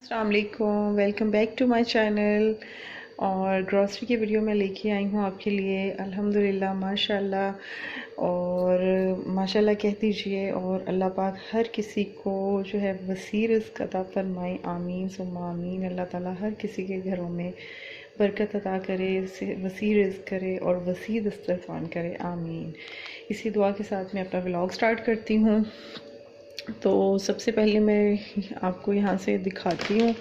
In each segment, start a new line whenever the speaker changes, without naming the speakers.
अस्सलाम वालेकुम, welcome back to my channel. और ग्रॉसरी की वीडियो मैं लेके आई हूँ आपके लिए। अल्हम्दुलिल्लाह, माशाल्लाह और माशाल्लाह कह दीजिए। और अल्लाह पाक हर किसी को जो है वसी रिज़्क़ अता फरमाए, आमीन सुम्मा आमीन। अल्लाह ताला हर किसी के घरों में बरकत अता करे, वसी रिज़्क़ करे और वसी दस्तरखान करे, आमीन। इसी दुआ के साथ मैं अपना व्लॉग स्टार्ट करती हूँ। तो सबसे पहले मैं आपको यहाँ से दिखाती हूँ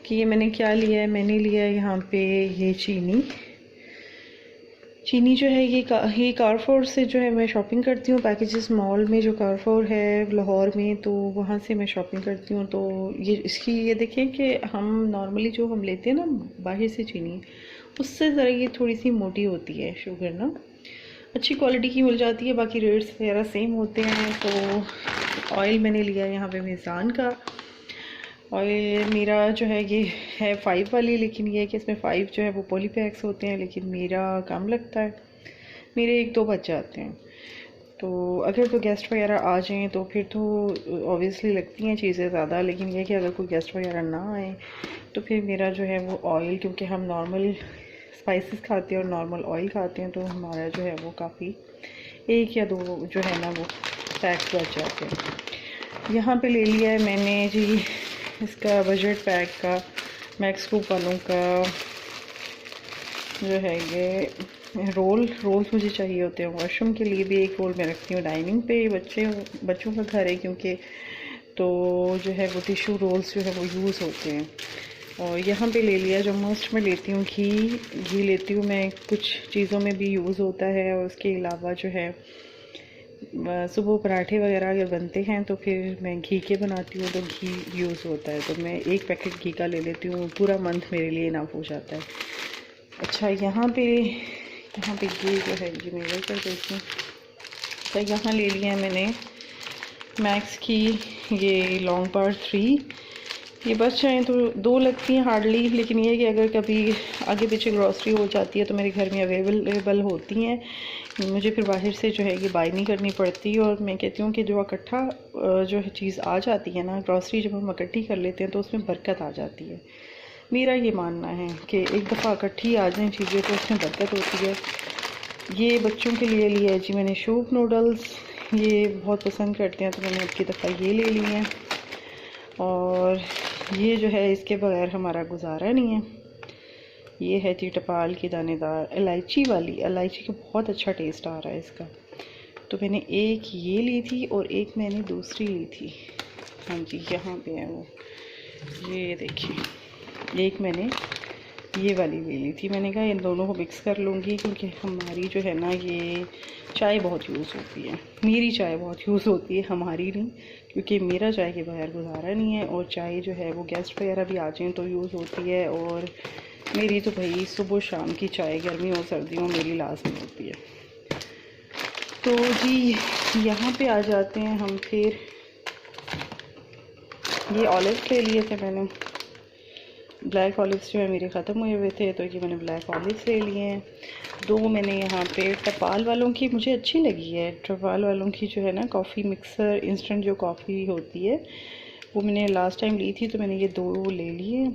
कि ये मैंने क्या लिया है। मैंने लिया है यहाँ पे ये चीनी जो है ये कारफोर से जो है मैं शॉपिंग करती हूँ। पैकेजेस मॉल में जो कारफोर है लाहौर में, तो वहाँ से मैं शॉपिंग करती हूँ। तो ये देखें कि हम नॉर्मली जो हम लेते हैं ना बाहर से चीनी, उससे ज़रा ये थोड़ी सी मोटी होती है शुगर ना, अच्छी क्वालिटी की मिल जाती है, बाकी रेट्स वगैरह सेम होते हैं। तो ऑयल मैंने लिया है यहाँ पे मीज़ान का ऑयल। मेरा जो है ये है 5 वाली, लेकिन ये है कि इसमें 5 जो है वो पॉली पैक्स होते हैं, लेकिन मेरा कम लगता है, मेरे 1-2 बच जाते हैं। तो अगर तो गेस्ट वगैरह आ जाएं तो फिर तो ऑब्वियसली लगती हैं चीज़ें ज़्यादा, लेकिन ये कि अगर कोई गेस्ट वगैरह ना आए तो फिर मेरा जो है वो ऑयल, क्योंकि हम नॉर्मल स्पाइसेस खाते हैं और नॉर्मल ऑयल खाते हैं, तो हमारा जो है वो काफ़ी 1 या 2 जो है ना वो पैक्स बच जाते हैं। यहाँ पे ले लिया है मैंने जी इसका बजट पैक का, मैक्स ग्रुप वालों का जो है ये रोल्स मुझे चाहिए होते हैं। वॉशरूम के लिए भी एक रोल मैं रखती हूँ डाइनिंग पे, बच्चों का घर है क्योंकि, तो जो है वो टिशू रोल्स जो है वो यूज़ होते हैं। और यहाँ पे ले लिया जो मस्ट में लेती हूँ घी लेती हूँ मैं, कुछ चीज़ों में भी यूज़ होता है। और उसके अलावा जो है सुबह पराठे वगैरह अगर बनते हैं तो फिर मैं घी के बनाती हूँ, तो घी यूज़ होता है, तो मैं 1 पैकेट घी का ले लेती हूँ, पूरा मंथ मेरे लिए इनफ हो जाता है। अच्छा, यहाँ पे घी जो है ये मेजर कर देती हूँ। तो यहाँ ले लिया मैंने मैक्स की ये लॉन्ग पार्ट 3। ये बस चाहें तो 2 लगती हैं हार्डली, लेकिन ये कि अगर कभी आगे पीछे ग्रॉसरी हो जाती है तो मेरे घर में अवेलेबल होती हैं, मुझे फिर बाहर से जो है ये बाय नहीं करनी पड़ती। और मैं कहती हूँ कि जो इकट्ठा जो है चीज़ आ जाती है ना, ग्रॉसरी जब हम इकट्ठी कर लेते हैं तो उसमें बरकत आ जाती है। मेरा ये मानना है कि एक दफ़ा इकट्ठी आ जाएँ चीज़ें तो उसमें बरकत होती है। ये बच्चों के लिए लिया है जी मैंने सूप नूडल्स, ये बहुत पसंद करते हैं, तो मैंने अब की दफ़ा ये ले लिए हैं। और ये जो है इसके बगैर हमारा गुजारा नहीं है। ये है जी टपाल की दानेदार इलायची वाली, इलायची का बहुत अच्छा टेस्ट आ रहा है इसका। तो मैंने एक ये ली थी और एक मैंने दूसरी ली थी। हाँ जी, यहाँ पे है वो, ये देखिए, एक मैंने ये वाली ले ली थी। मैंने कहा इन दोनों को मिक्स कर लूँगी, क्योंकि हमारी जो है ना ये चाय बहुत यूज़ होती है, मेरी चाय बहुत यूज़ होती है, हमारी नहीं, क्योंकि मेरा चाय के बगैर गुजारा नहीं है। और चाय जो है वो गेस्ट वगैरह भी आ जाएँ तो यूज़ होती है। और मेरी तो भाई सुबह शाम की चाय, गर्मी और सर्दियों मेरी लाजमी होती है। तो जी यहाँ पे आ जाते हैं हम फिर। ये ऑलिव्स ले लिए थे मैंने, ब्लैक ऑलिव्स जो है मेरे ख़त्म हुए हुए थे, तो ये मैंने ब्लैक ऑलिव्स ले लिए हैं। 2 मैंने यहाँ पे टपाल वालों की मुझे अच्छी लगी है, टपाल वालों की जो है ना कॉफ़ी मिक्सर इंस्टेंट जो कॉफ़ी होती है वो मैंने लास्ट टाइम ली थी, तो मैंने ये 2 ले लिए।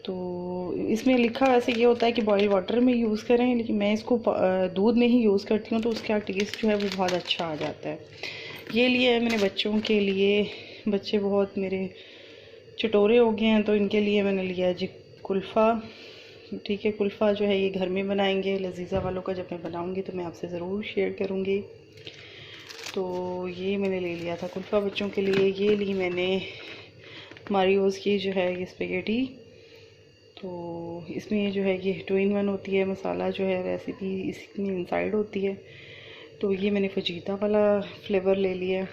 तो इसमें लिखा वैसे ये होता है कि बॉयल वाटर में यूज़ करें, लेकिन मैं इसको दूध में ही यूज़ करती हूँ, तो उसका टेस्ट जो है वो बहुत अच्छा आ जाता है। ये लिए है मैंने बच्चों के लिए, बच्चे बहुत मेरे चटोरे हो गए हैं, तो इनके लिए मैंने लिया जी कुल्फ़ा। ठीक है, कुल्फ़ा जो है ये घर में बनाएंगे, लजीज़ा वालों का जब मैं बनाऊंगी तो मैं आपसे ज़रूर शेयर करूंगी। तो ये मैंने ले लिया था कुल्फ़ा बच्चों के लिए। ये ली मैंने मारियोज़ की जो है ये स्पेगेटी, तो इसमें जो है ये 2 in 1 होती है, मसाला जो है रेसिपी इसमें इनसाइड होती है। तो ये मैंने फजीता वाला फ्लेवर ले लिया।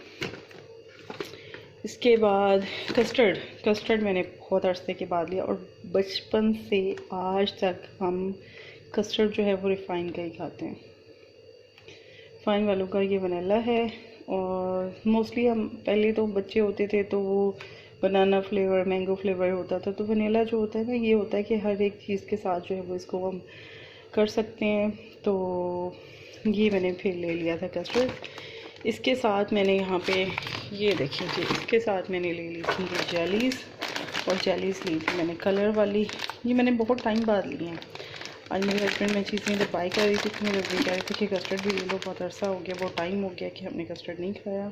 इसके बाद कस्टर्ड मैंने बहुत अरसे के बाद लिया, और बचपन से आज तक हम कस्टर्ड जो है वो रिफ़ाइन का ही खाते हैं। फाइन वालों का ये वनीला है। और मोस्टली हम पहले तो बच्चे होते थे तो वो बनाना फ्लेवर, मैंगो फ्लेवर होता था, तो वनीला जो होता है ना ये होता है कि हर एक चीज़ के साथ जो है वो इसको हम कर सकते हैं। तो ये मैंने फिर ले लिया था कस्टर्ड। इसके साथ मैंने यहाँ पे ये देखिए जी, इसके साथ मैंने ले ली थी ये जेलीज़, और जेलीज ली थी मैंने कलर वाली, ये मैंने बहुत टाइम बाद ली हैं। आज मेरे हस्बैंड मैं चीज़ें जब बाई कर रही थी तो मेरे हस्बैंड कह रहे थे कि कस्टर्ड भी ले लो, बहुत अरसा हो गया, बहुत टाइम हो गया कि हमने कस्टर्ड नहीं खाया।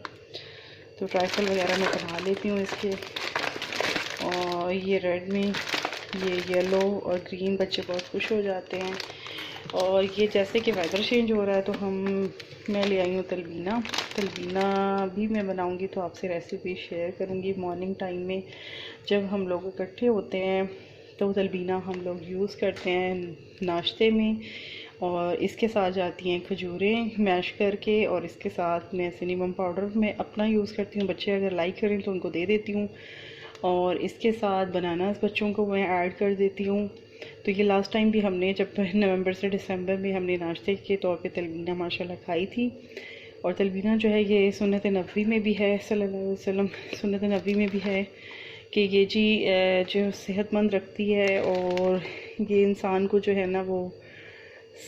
तो ट्राइफल वगैरह मैं बना लेती हूँ इसके। और ये रेड में, ये येलो और ग्रीन, बच्चे बहुत खुश हो जाते हैं। और ये जैसे कि वेदर चेंज हो रहा है तो मैं ले आई हूँ तलबीना भी मैं बनाऊँगी, तो आपसे रेसिपी शेयर करूँगी। मॉर्निंग टाइम में जब हम लोग इकट्ठे होते हैं तो तलबीना हम लोग यूज़ करते हैं नाश्ते में, और इसके साथ जाती हैं खजूरें मैश करके, और इसके साथ मैं सिनेमन पाउडर मैं अपना यूज़ करती हूँ, बच्चे अगर लाइक करें तो उनको दे देती हूँ, और इसके साथ बनानास बच्चों को मैं ऐड कर देती हूँ। तो ये लास्ट टाइम भी हमने जब नवंबर से दिसंबर में हमने नाश्ते के तौर पे तलबीना माशाल्लाह खाई थी। और तलबीना जो है ये सुन्नत नबवी में भी है सल्लल्लाहु अलैहि वसल्लम, सुन्नत नबवी में भी है कि ये जी जो सेहतमंद रखती है, और ये इंसान को जो है ना वो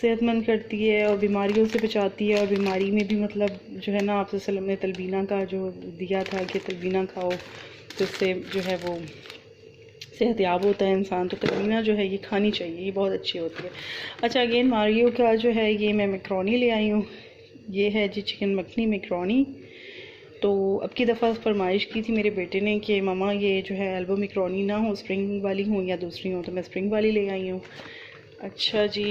सेहतमंद करती है और बीमारियों से बचाती है। और बीमारी में भी मतलब जो है ना आप वसल्लम ने तलबीना का जो दिया था कि तलबीना खाओ तो इससे जो है वो सेहतयाब होता है इंसान। तो तलबीना जो है ये खानी चाहिए, ये बहुत अच्छी होती है। अच्छा, अगेन मारियो का जो है ये मैं मैक्रोनी ले आई हूँ, ये है जी चिकन मखनी मैक्रोनी। तो अब की दफ़ा फरमाइश की थी मेरे बेटे ने कि मामा ये जो है एल्बो मैक्रोनी ना हो, स्प्रिंग वाली हो या दूसरी हो, तो मैं स्प्रिंग वाली ले आई हूँ। अच्छा जी,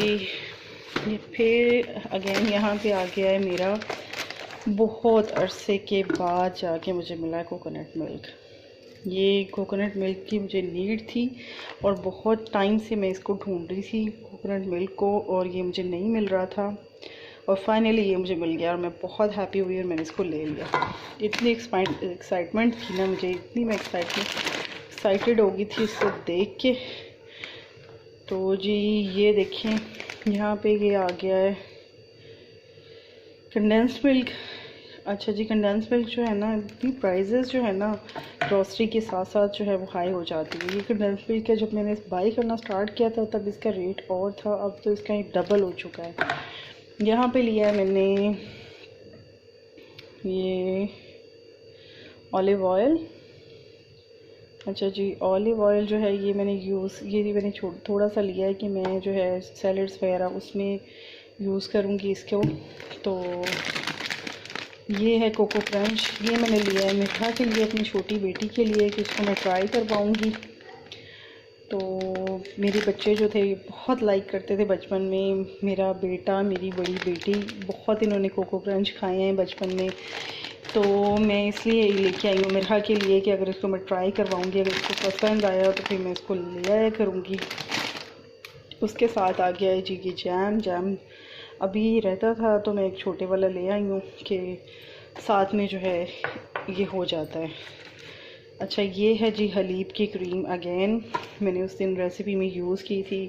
ये फिर अगेन यहाँ पे आ गया है मेरा बहुत अरसे के बाद जाके मुझे मिला कोकोनट मिल्क। ये कोकोनट मिल्क की मुझे नीड थी और बहुत टाइम से मैं इसको ढूंढ रही थी कोकोनट मिल्क को, और ये मुझे नहीं मिल रहा था, और फाइनली ये मुझे मिल गया और मैं बहुत हैप्पी हुई और मैंने इसको ले लिया। इतनी एक्साइटमेंट थी ना मुझे, इतनी मैं एक्साइटेड हो गई थी इसको देख के। तो जी ये देखें यहाँ पे ये आ गया है कंडेंस्ड मिल्क। अच्छा जी, कंडेंस मिल्क जो है ना, इतनी प्राइजेस जो है ना ग्रॉसरी के साथ साथ जो है वो हाई हो जाती है। ये कंडेंस मिल्क है, जब मैंने बाई करना स्टार्ट किया था तब इसका रेट और था, अब तो इसका डबल हो चुका है। यहाँ पे लिया है मैंने ये ऑलिव ऑयल। अच्छा जी, ऑलिव ऑयल जो है ये मैंने थोड़ा सा लिया है कि मैं जो है सैलड्स वगैरह उसमें यूज़ करूँगी इसको। तो ये है कोको क्रंच, ये मैंने लिया है मीठा के लिए अपनी छोटी बेटी के लिए कि इसको मैं ट्राई करवाऊँगी। तो मेरे बच्चे जो थे बहुत लाइक करते थे बचपन में, मेरा बेटा मेरी बड़ी बेटी बहुत इन्होंने कोको क्रंच खाए हैं बचपन में। तो मैं इसलिए लेके आई हूँ मेरा के लिए कि अगर इसको मैं ट्राई करवाऊँगी, अगर इसको पसंद आया तो फिर मैं इसको ले आया करूँगी। उसके साथ आ गया है जी ये जैम अभी रहता था तो मैं एक छोटे वाला ले आई हूँ कि साथ में जो है ये हो जाता है। अच्छा, ये है जी हलीब की क्रीम। अगेन मैंने उस दिन रेसिपी में यूज़ की थी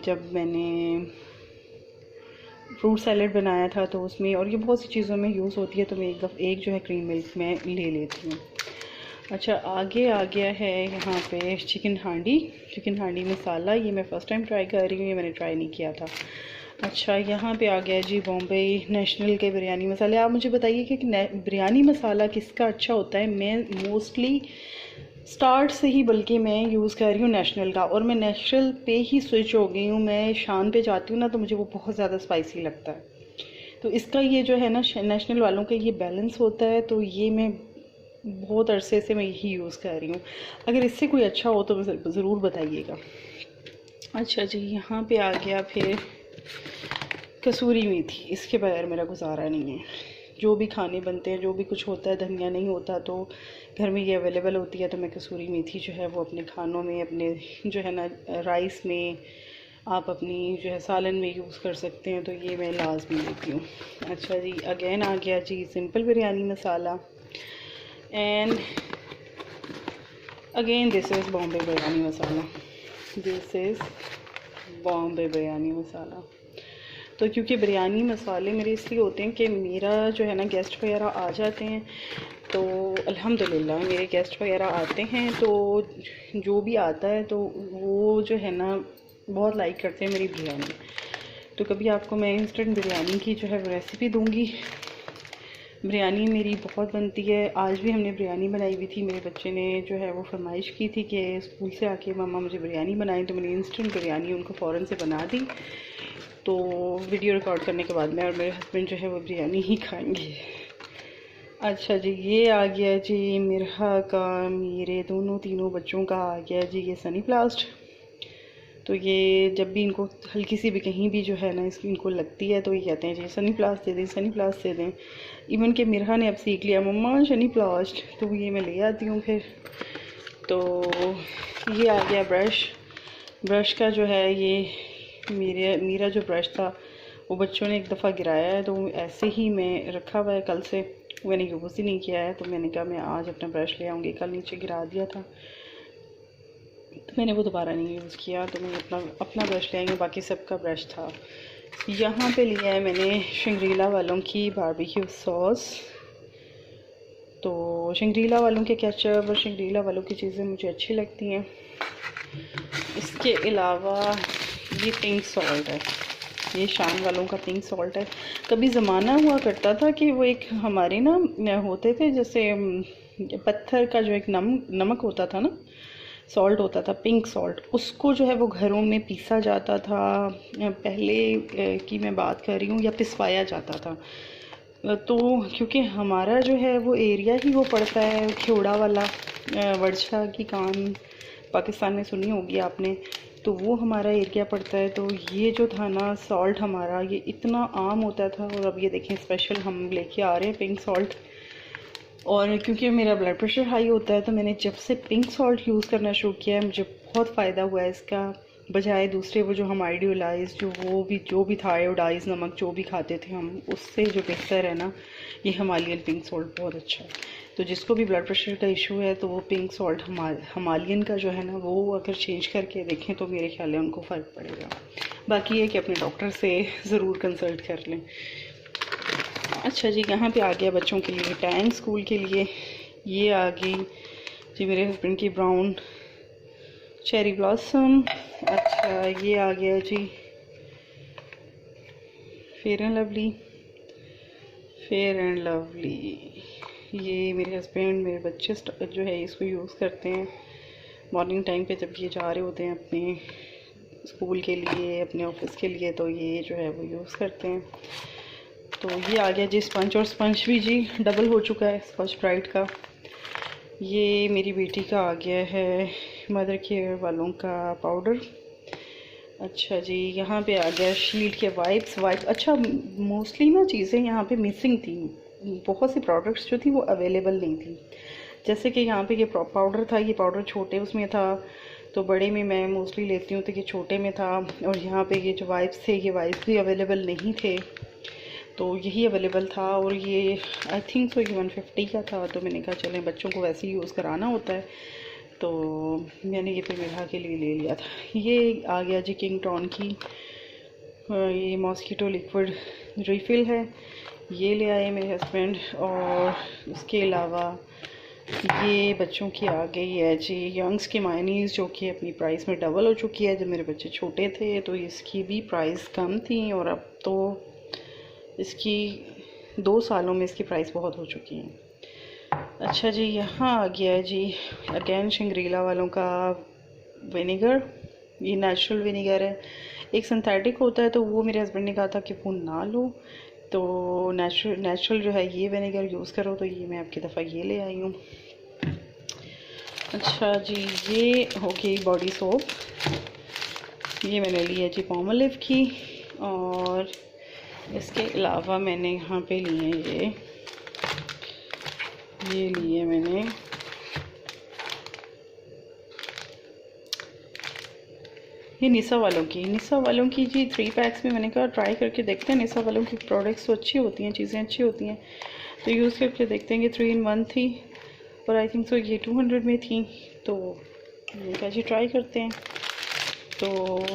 जब मैंने फ्रूट सैलेड बनाया था तो उसमें, और ये बहुत सी चीज़ों में यूज़ होती है, तो मैं एक जो है क्रीम मिल्क में ले लेती हूँ। अच्छा, आगे आ गया है यहाँ पे चिकन हांडी मसाला। ये मैं फ़र्स्ट टाइम ट्राई कर रही हूँ, ये मैंने ट्राई नहीं किया था। अच्छा, यहाँ पे आ गया जी बॉम्बे नेशनल के बिरयानी मसाले। आप मुझे बताइए कि बिरयानी मसाला किसका अच्छा होता है। मैं मोस्टली स्टार्ट से ही बल्कि मैं यूज़ कर रही हूँ नेशनल का, और मैं नेशनल पे ही स्विच हो गई हूँ। मैं शान पे जाती हूँ ना तो मुझे वो बहुत ज़्यादा स्पाइसी लगता है। तो इसका ये जो है ना नेशनल वालों का ये बैलेंस होता है, तो ये मैं बहुत अरसे से मैं यही यूज़ कर रही हूँ। अगर इससे कोई अच्छा हो तो ज़रूर बताइएगा। अच्छा जी, यहाँ पे आ गया फिर कसूरी मेथी। इसके बगैर मेरा गुजारा नहीं है। जो भी खाने बनते हैं, जो भी कुछ होता है, धनिया नहीं होता तो घर में ये अवेलेबल होती है, तो मैं कसूरी मेथी जो है वो अपने खानों में, अपने जो है ना राइस में, आप अपनी जो है सालन में यूज़ कर सकते हैं, तो ये मैं लाजमी लेती हूँ। अच्छा जी, अगेन आ गया जी simple biryani masala, and again this is Bombay biryani masala. This is Bombay biryani masala. तो क्योंकि बिरयानी मसाले मेरे इसलिए होते हैं कि मेरा जो है ना गेस्ट वगैरह आ जाते हैं, तो अल्हम्दुलिल्लाह मेरे गेस्ट वगैरह आते हैं, तो जो भी आता है तो वो जो है ना बहुत लाइक करते हैं मेरी बिरयानी। तो कभी आपको मैं इंस्टेंट बिरयानी की जो है रेसिपी दूंगी, बिरयानी मेरी बहुत बनती है। आज भी हमने बिरयानी बनाई हुई थी। मेरे बच्चे ने जो है वो फरमाइश की थी कि स्कूल से आके मम्मा मुझे बिरयानी बनाई, तो मैंने इंस्टेंट बिरयानी उनको फ़ौरन से बना दी। तो वीडियो रिकॉर्ड करने के बाद मैं और मेरे हस्बैंड जो है वो बिरयानी ही खाएंगे। अच्छा जी, ये आ गया जी मिरहा का, मेरे दोनों तीनों बच्चों का आ गया जी ये सनी प्लास्ट। तो ये जब भी इनको हल्की सी भी कहीं भी जो है ना इसकी इनको लगती है तो ये कहते हैं जी सनी प्लास्ट दे दें, सनी प्लास्ट दे दें। इवन के मिरहा ने अब सीख लिया मम्मा सनी प्लास्ट, तो ये मैं ले आती हूँ फिर। तो ये आ गया ब्रश। ब्रश का जो है ये मेरा जो ब्रश था वो बच्चों ने एक दफ़ा गिराया है, तो ऐसे ही मैं रखा हुआ है कल से, मैंने यूज़ ही नहीं किया है। तो मैंने कहा मैं आज अपना ब्रश ले आऊँगी, कल नीचे गिरा दिया था तो मैंने वो दोबारा नहीं यूज़ किया। तो मैं अपना ब्रश ले आएंगे, बाकी सबका ब्रश था। यहाँ पे लिया है मैंने शंग्रीला वालों की बारबेक्यू सॉस। तो शंग्रीला वालों के केचप और शंग्रीला वालों की चीज़ें मुझे अच्छी लगती हैं। इसके अलावा ये पिंक सॉल्ट है, ये शान वालों का पिंक सॉल्ट है। कभी ज़माना हुआ करता था कि वो एक हमारे ना होते थे जैसे पत्थर का जो एक नमक होता था ना, सॉल्ट होता था पिंक सॉल्ट, उसको जो है वो घरों में पीसा जाता था। पहले की मैं बात कर रही हूँ, या पिसवाया जाता था। तो क्योंकि हमारा जो है वो एरिया ही वो पड़ता है खेवड़ा वाला, वर्षा की कान पाकिस्तान में सुनी होगी आपने, तो वो हमारा एरिया पड़ता है। तो ये जो था ना सॉल्ट हमारा, ये इतना आम होता था। और अब ये देखें स्पेशल हम लेके आ रहे हैं पिंक सॉल्ट। और क्योंकि मेरा ब्लड प्रेशर हाई होता है तो मैंने जब से पिंक सॉल्ट यूज़ करना शुरू किया है मुझे बहुत फ़ायदा हुआ है इसका, बजाय दूसरे वो जो हम आइडियोलाइज जो भी था आयोडाइज नमक जो भी खाते थे हम, उससे जो बेहतर है ना ये हिमालयन पिंक सॉल्ट बहुत अच्छा है। तो जिसको भी ब्लड प्रेशर का इशू है तो वो पिंक सॉल्ट हिमालयन का जो है ना वो अगर चेंज करके देखें तो मेरे ख्याल है उनको फ़र्क पड़ेगा। बाकी ये कि अपने डॉक्टर से ज़रूर कंसल्ट कर लें। अच्छा जी, यहाँ पे आ गया बच्चों के लिए टैंक स्कूल के लिए। ये आ गई जी मेरे हस्बैंड की ब्राउन चेरी ब्लॉसम। अच्छा ये आ गया जी Fair and Lovely, Fair and Lovely. ये मेरे हस्बैंड मेरे बच्चे जो है इसको यूज़ करते हैं मॉर्निंग टाइम पे जब ये जा रहे होते हैं अपने स्कूल के लिए, अपने ऑफिस के लिए, तो ये जो है वो यूज़ करते हैं। तो ये आ गया जी स्पंज, और स्पंज भी जी डबल हो चुका है स्कॉच ब्राइट का। ये मेरी बेटी का आ गया है मदर केयर वालों का पाउडर। अच्छा जी, यहाँ पे आ गया शील्ड के वाइप्स। अच्छा मोस्टली ना चीज़ें यहाँ पे मिसिंग थी, बहुत सी प्रोडक्ट्स जो थी वो अवेलेबल नहीं थी। जैसे कि यहाँ पे ये पाउडर था, ये पाउडर छोटे उसमें था, तो बड़े में मैं मोस्टली लेती हूँ तो ये छोटे में था। और यहाँ पे ये जो वाइप्स थे ये वाइप्स भी अवेलेबल नहीं थे, तो यही अवेलेबल था। और ये आई थिंक तो ये 150 का था, तो मैंने कहा चलें बच्चों को वैसे ही यूज़ कराना होता है, तो मैंने ये फिर मेरा के लिए ले लिया था। ये आ गया जी किंग टॉन की ये मॉस्किटो लिक्विड रिफ़िल है, ये ले आए मेरे हस्बैंड। और इसके अलावा ये बच्चों की आ गई है जी यंग्स की मायनीज़, जो कि अपनी प्राइस में डबल हो चुकी है। जब मेरे बच्चे छोटे थे तो इसकी भी प्राइस कम थी, और अब तो इसकी 2 सालों में इसकी प्राइस बहुत हो चुकी है। अच्छा जी, यहाँ आ गया है जी अगेन शंग्रीला वालों का विनेगर। ये नेचुरल विनेगर है, एक सिंथेटिक होता है तो वो मेरे हस्बैंड ने कहा था कि वो ना लो, तो नेचुरल जो है ये विनेगर यूज़ करो, तो ये मैं आपकी दफ़ा ये ले आई हूँ। अच्छा जी, ये हो गई बॉडी सोप, ये मैंने ली है जी पॉमोलिव की। और इसके अलावा मैंने यहाँ पे लिए ये लिए मैंने ये निसा वालों की जी 3 पैक्स में। मैंने कहा ट्राई करके देखते हैं, निसा वालों की प्रोडक्ट्स तो अच्छी होती हैं, चीज़ें अच्छी होती हैं, तो यूज़ करके देखते हैं। कि 3 in 1 थी, और आई थिंक सो ये 200 में थी, तो मैंने कहा जी ट्राई करते हैं। तो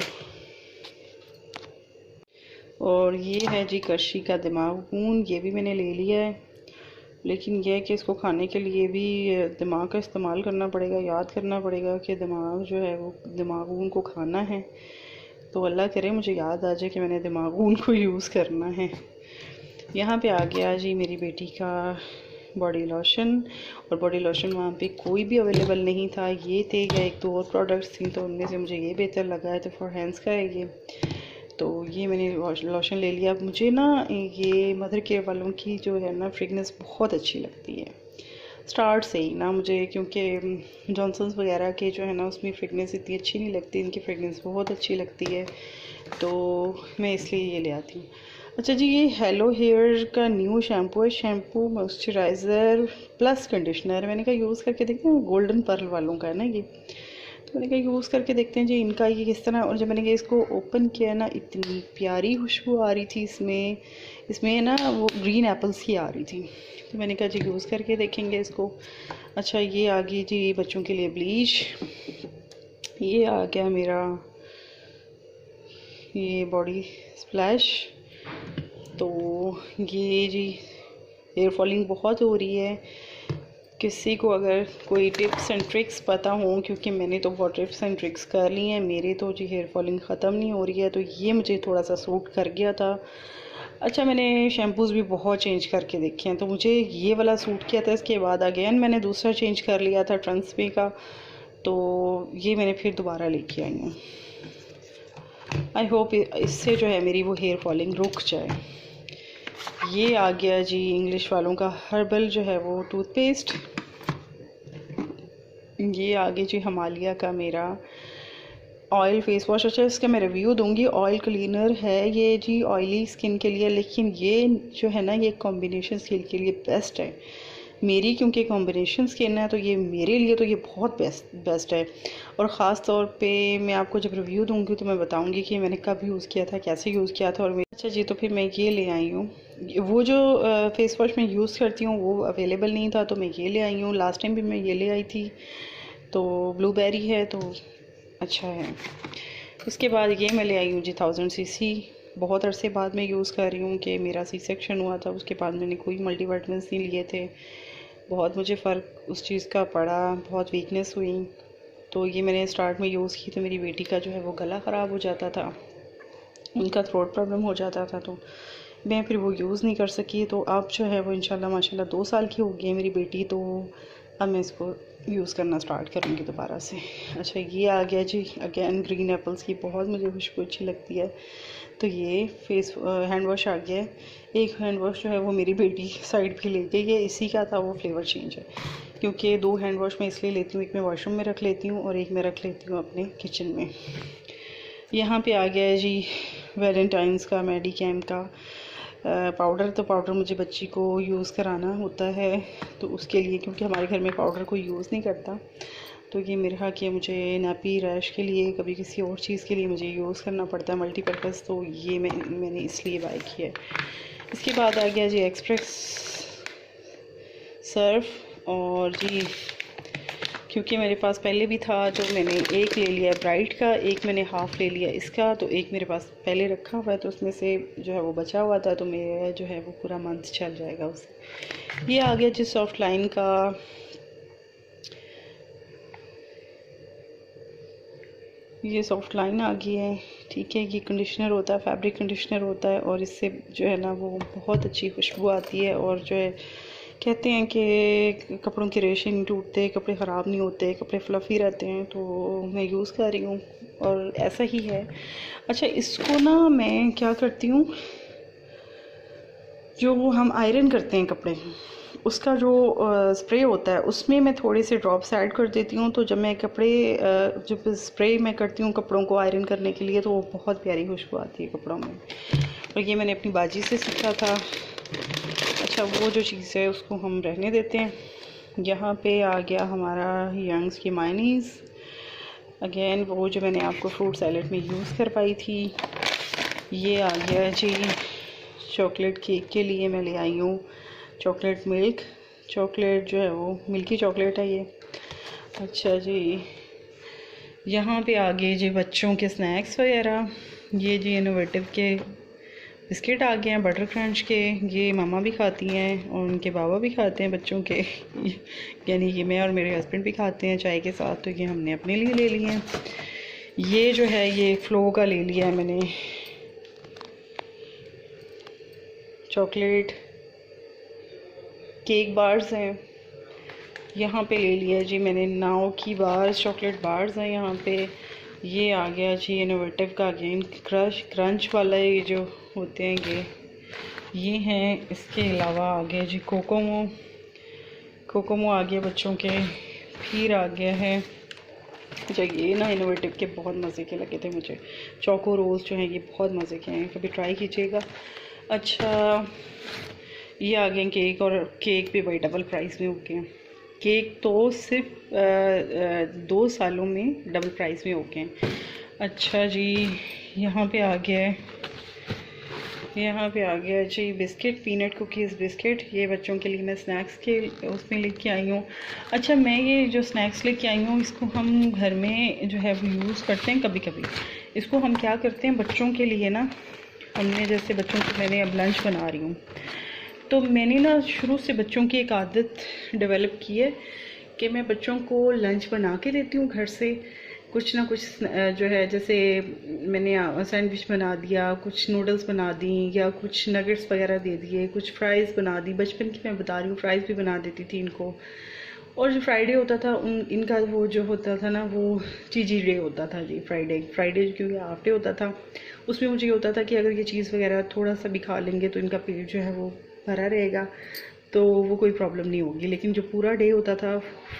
और ये है जी करशी का दिमाग खून, ये भी मैंने ले लिया है, लेकिन यह है कि इसको खाने के लिए भी दिमाग का इस्तेमाल करना पड़ेगा, याद करना पड़ेगा कि दिमाग जो है वो दिमागून को खाना है। तो अल्लाह करे मुझे याद आ जाए कि मैंने दिमागून को यूज़ करना है। यहाँ पे आ गया जी मेरी बेटी का बॉडी लोशन। और बॉडी लोशन वहाँ पे कोई भी अवेलेबल नहीं था, ये थे या एक दो और प्रोडक्ट्स थी, तो उनमें से मुझे ये बेहतर लगा है, तो फॉर हैंड्स का है ये। तो ये मैंने लोशन ले लिया। मुझे ना ये मदर केयर वालों की जो है ना फ्रेगनेंस बहुत अच्छी लगती है स्टार्ट से ही ना मुझे, क्योंकि जॉनसन्स वगैरह के जो है ना उसमें फ्रेगनेंस इतनी अच्छी नहीं लगती, इनकी फ्रेगनेंस बहुत अच्छी लगती है, तो मैं इसलिए ये ले आती हूँ। अच्छा जी, ये हेलो हेयर का न्यू शैम्पू है, शैम्पू मॉइस्चराइज़र प्लस कंडीशनर। मैंने कहा यूज़ करके देखते हैं, गोल्डन पर्ल वालों का है ना ये, तो मैंने कहा यूज़ करके देखते हैं जी इनका ये किस तरह। और जब मैंने इसको ओपन किया ना, इतनी प्यारी खुशबू आ रही थी इसमें, इसमें ना वो ग्रीन एप्पल्स की आ रही थी, तो मैंने कहा जी यूज़ करके देखेंगे इसको। अच्छा, ये आ गई जी बच्चों के लिए ब्लीच। ये आ गया मेरा ये बॉडी स्प्लैश। तो ये जी हेयर फॉलिंग बहुत हो रही है, किसी को अगर कोई टिप्स एंड ट्रिक्स पता हो, क्योंकि मैंने तो बहुत टिप्स एंड ट्रिक्स कर ली हैं, मेरे तो जी हेयर फॉलिंग ख़त्म नहीं हो रही है, तो ये मुझे थोड़ा सा सूट कर गया था। अच्छा, मैंने शैम्पूज़ भी बहुत चेंज करके देखे हैं, तो मुझे ये वाला सूट किया था। इसके बाद अगेन मैंने दूसरा चेंज कर लिया था ट्रांसपे का, तो ये मैंने फिर दोबारा लेके आई हूँ। आई होप इससे जो है मेरी वो हेयर फॉलिंग रुक जाए। ये आ गया जी इंग्लिश वालों का हर्बल जो है वो टूथपेस्ट। ये आगे जी हिमालय का मेरा ऑयल फेस वॉश। अच्छा, इसका मैं रिव्यू दूंगी। ऑयल क्लीनर है ये जी ऑयली स्किन के लिए, लेकिन ये जो है ना ये कॉम्बिनेशन स्किन के लिए बेस्ट है। मेरी क्योंकि कॉम्बिनेशन स्किन है, तो ये मेरे लिए तो ये बहुत बेस्ट है। और ख़ास तौर पे मैं आपको जब रिव्यू दूंगी तो मैं बताऊंगी कि मैंने कब यूज़ किया था, कैसे यूज़ किया था। और अच्छा जी, तो फिर मैं ये ले आई हूँ। वो जो फेस वॉश मैं यूज़ करती हूँ वो अवेलेबल नहीं था, तो मैं ये ले आई हूँ। लास्ट टाइम भी मैं ये ले आई थी, तो ब्लूबेरी है, तो अच्छा है। उसके बाद ये मैं ले आई हूँ जी 1000 cc। बहुत अरसे बाद मैं यूज़ कर रही हूँ कि मेरा सी सेक्शन हुआ था, उसके बाद मैंने कोई मल्टीविटामिन्स नहीं लिए थे, बहुत मुझे फ़र्क उस चीज़ का पड़ा, बहुत वीकनेस हुई। तो ये मैंने स्टार्ट में यूज़ की, तो मेरी बेटी का जो है वो गला ख़राब हो जाता था, उनका थ्रोट प्रॉब्लम हो जाता था, तो मैं फिर वो यूज़ नहीं कर सकी। तो अब जो है वो इंशाल्लाह माशाल्लाह 2 साल की हो गई है मेरी बेटी, तो अब मैं इसको यूज़ करना स्टार्ट करूँगी दोबारा से। अच्छा, ये आ गया जी अगेन ग्रीन एप्पल्स की, बहुत मुझे खुशबू अच्छी लगती है। तो ये फेस हैंड वॉश आ गया है। एक हैंड वॉश जो है वो मेरी बेटी साइड भी ले गई है, इसी का था वो, फ्लेवर चेंज है, क्योंकि 2 हैंड वॉश मैं इसलिए लेती हूँ, एक मैं वॉशरूम में रख लेती हूँ और एक मैं रख लेती हूँ अपने किचन में। यहाँ पे आ गया है जी वैलेंटाइंस का मेडिकेम का पाउडर। तो पाउडर मुझे बच्ची को यूज़ कराना होता है, तो उसके लिए, क्योंकि हमारे घर में पाउडर कोई यूज़ नहीं करता, तो ये मेरे हाँ कि मुझे नैपी रैश के लिए, कभी किसी और चीज़ के लिए मुझे यूज़ करना पड़ता है मल्टीपर्पज़, तो ये मैंने इसलिए बाय किया है। इसके बाद आ गया जी एक्सप्रेस सर्फ। और जी क्योंकि मेरे पास पहले भी था, जो मैंने एक ले लिया ब्राइट का, एक मैंने हाफ़ ले लिया इसका, तो एक मेरे पास पहले रखा हुआ है, तो उसमें से जो है वो बचा हुआ था, तो मेरा जो है वो पूरा मंथ चल जाएगा उससे। ये आ गया जी सॉफ्ट लाइन का ये सॉफ्ट लाइन आ गई है, ठीक है। ये कंडीशनर होता है, फैब्रिक कंडीशनर होता है, और इससे जो है ना वो बहुत अच्छी खुशबू आती है। और जो है कहते हैं कि कपड़ों के रेशे नहीं टूटते, कपड़े ख़राब नहीं होते, कपड़े फ्लफ़ी रहते हैं, तो मैं यूज़ कर रही हूँ और ऐसा ही है। अच्छा, इसको ना मैं क्या करती हूँ, जो वो हम आयरन करते हैं कपड़े, उसका जो स्प्रे होता है उसमें मैं थोड़े से ड्रॉप्स ऐड कर देती हूँ, तो जब मैं कपड़े जब स्प्रे मैं करती हूँ कपड़ों को आयरन करने के लिए, तो वो बहुत प्यारी खुशबू आती है कपड़ों में। और ये मैंने अपनी बाजी से सीखा था। अच्छा, वो जो चीज़ है उसको हम रहने देते हैं। यहाँ पे आ गया हमारा यंग्स की मायनीज़, अगेन वो जो मैंने आपको फ्रूट सैलेड में यूज़ करवाई थी। ये आ गया जी चॉकलेट केक के लिए मैं ले आई हूँ चॉकलेट मिल्क, चॉकलेट जो है वो मिल्की चॉकलेट है ये। अच्छा जी, यहाँ पे आ गए जी बच्चों के स्नैक्स वगैरह। ये जी इनोवेटिव के बिस्किट आ गए हैं बटर क्रंच के, ये मामा भी खाती हैं और उनके बाबा भी खाते हैं बच्चों के यानी कि मैं और मेरे हस्बैंड भी खाते हैं चाय के साथ, तो ये हमने अपने लिए ले लिए हैं। ये जो है ये फ्लो का ले लिया है मैंने चॉकलेट केक बार्स हैं यहाँ पे ले लिया जी मैंने। नाव की बार्स चॉकलेट बार्स हैं यहाँ पे। ये आ गया जी इनोवेटिव का अगेन क्रंच वाला ये जो होते हैं ये हैं। इसके अलावा आ गया जी कोकोमो आ गया बच्चों के। फिर आ गया है अच्छा ये ना इनोवेटिव के बहुत मज़े के लगे थे मुझे। चोको रोल्स जो हैं ये बहुत मज़े के हैं, कभी ट्राई कीजिएगा। अच्छा ये आ गए केक, और केक भी भाई डबल प्राइस में हो गए हैं। केक तो सिर्फ 2 सालों में डबल प्राइस में हो गए हैं। अच्छा जी यहाँ पे आ गया जी बिस्किट, पीनट कुकीज़ बिस्किट। ये बच्चों के लिए मैं स्नैक्स के उसमें लेके आई हूँ। अच्छा मैं ये जो स्नैक्स लेके आई हूँ इसको हम घर में जो है वो यूज़ करते हैं कभी कभी। इसको हम क्या करते हैं बच्चों के लिए ना, हमने जैसे बच्चों को मैंने अब लंच बना रही हूँ तो मैंने ना शुरू से बच्चों की एक आदत डेवलप की है कि मैं बच्चों को लंच बना के देती हूँ घर से। कुछ ना कुछ जो है जैसे मैंने सैंडविच बना दिया, कुछ नूडल्स बना दी, या कुछ नगेट्स वगैरह दे दिए, कुछ फ्राइज़ बना दी। बचपन की मैं बता रही हूँ, फ्राइज़ भी बना देती थी इनको। और जो फ्राइडे होता था इनका वो जो होता था ना वो चीज़ी डे होता था जी। फ्राइडे क्योंकि हाफ डे होता था, उसमें मुझे ये होता था कि अगर ये चीज़ वगैरह थोड़ा सा भी खा लेंगे तो इनका पेट जो है वो भरा रहेगा, तो वो कोई प्रॉब्लम नहीं होगी। लेकिन जो पूरा डे होता था,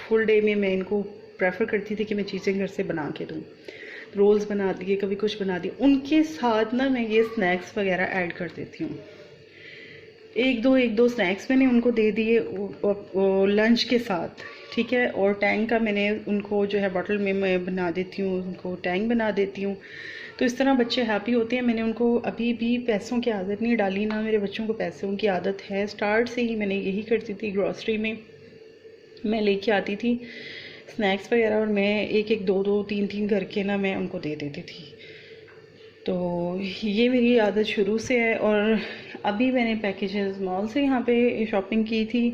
फुल डे में मैं इनको प्रेफर करती थी कि मैं चीज़ें घर से बना के दूँ। रोल्स बना दिए, कभी कुछ बना दिए, उनके साथ ना मैं ये स्नैक्स वगैरह ऐड कर देती हूँ। एक दो स्नैक्स मैंने उनको दे दिए लंच के साथ, ठीक है। और टैंग का मैंने उनको जो है बॉटल में मैं बना देती हूँ, उनको टैंग बना देती हूँ। तो इस तरह बच्चे हैप्पी होते हैं। मैंने उनको अभी भी पैसों की आदत नहीं डाली, ना मेरे बच्चों को पैसों की आदत है। स्टार्ट से ही मैंने यही करती थी। ग्रॉसरी में मैं लेके आती थी स्नैक्स वगैरह, और मैं एक दो तीन करके ना मैं उनको दे देती थी। तो ये मेरी आदत शुरू से है। और अभी मैंने पैकेजेस मॉल से यहाँ पे शॉपिंग की थी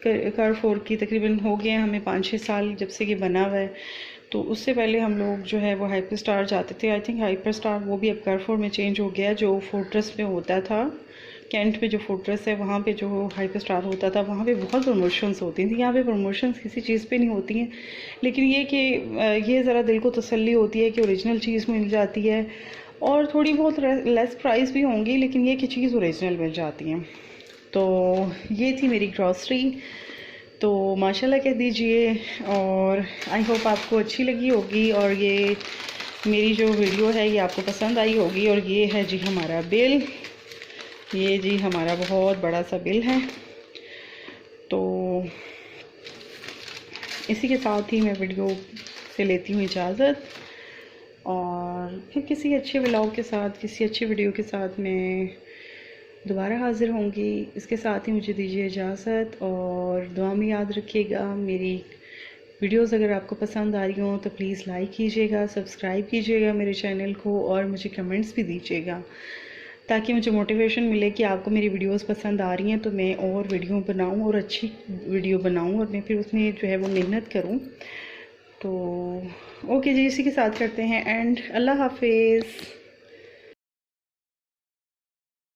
कारफोर की। तकरीबन हो गए हमें 5-6 साल जब से ये बना हुआ है। तो उससे पहले हम लोग जो है वो हाइपर स्टार जाते थे। आई थिंक हाइपर स्टार वो भी अब कारफोर में चेंज हो गया, जो फोर्ट्रेस में होता था। कैंट में जो फोर्ट्रेस है वहाँ पे जो हाइपर स्टार होता था वहाँ पे बहुत प्रमोशंस होती थी। यहाँ पे प्रमोशंस किसी चीज़ पे नहीं होती हैं, लेकिन ये कि ये ज़रा दिल को तसल्ली होती है कि ओरिजिनल चीज़ मिल जाती है, और थोड़ी बहुत लेस प्राइस भी होंगी, लेकिन ये कि चीज़ ओरिजिनल मिल जाती है। तो ये थी मेरी ग्रॉसरी। तो माशाल्लाह कह दीजिए, और आई होप आपको अच्छी लगी होगी, और ये मेरी जो वीडियो है ये आपको पसंद आई होगी। और ये है जी हमारा बिल, ये जी हमारा बहुत बड़ा सा बिल है। तो इसी के साथ ही मैं वीडियो से लेती हूँ इजाज़त, और फिर किसी अच्छे व्लॉग के साथ, किसी अच्छी वीडियो के साथ मैं दोबारा हाज़िर होंगी। इसके साथ ही मुझे दीजिए इजाज़त, और दुआ में याद रखिएगा। मेरी वीडियोस अगर आपको पसंद आ रही हों तो प्लीज़ लाइक कीजिएगा, सब्सक्राइब कीजिएगा मेरे चैनल को, और मुझे कमेंट्स भी दीजिएगा, ताकि मुझे मोटिवेशन मिले कि आपको मेरी वीडियोस पसंद आ रही हैं तो मैं और वीडियो बनाऊं, और अच्छी वीडियो बनाऊं, और मैं फिर उसमें जो है वो मेहनत करूं। तो ओके जी, इसी के साथ करते हैं एंड। अल्लाह हाफिज़।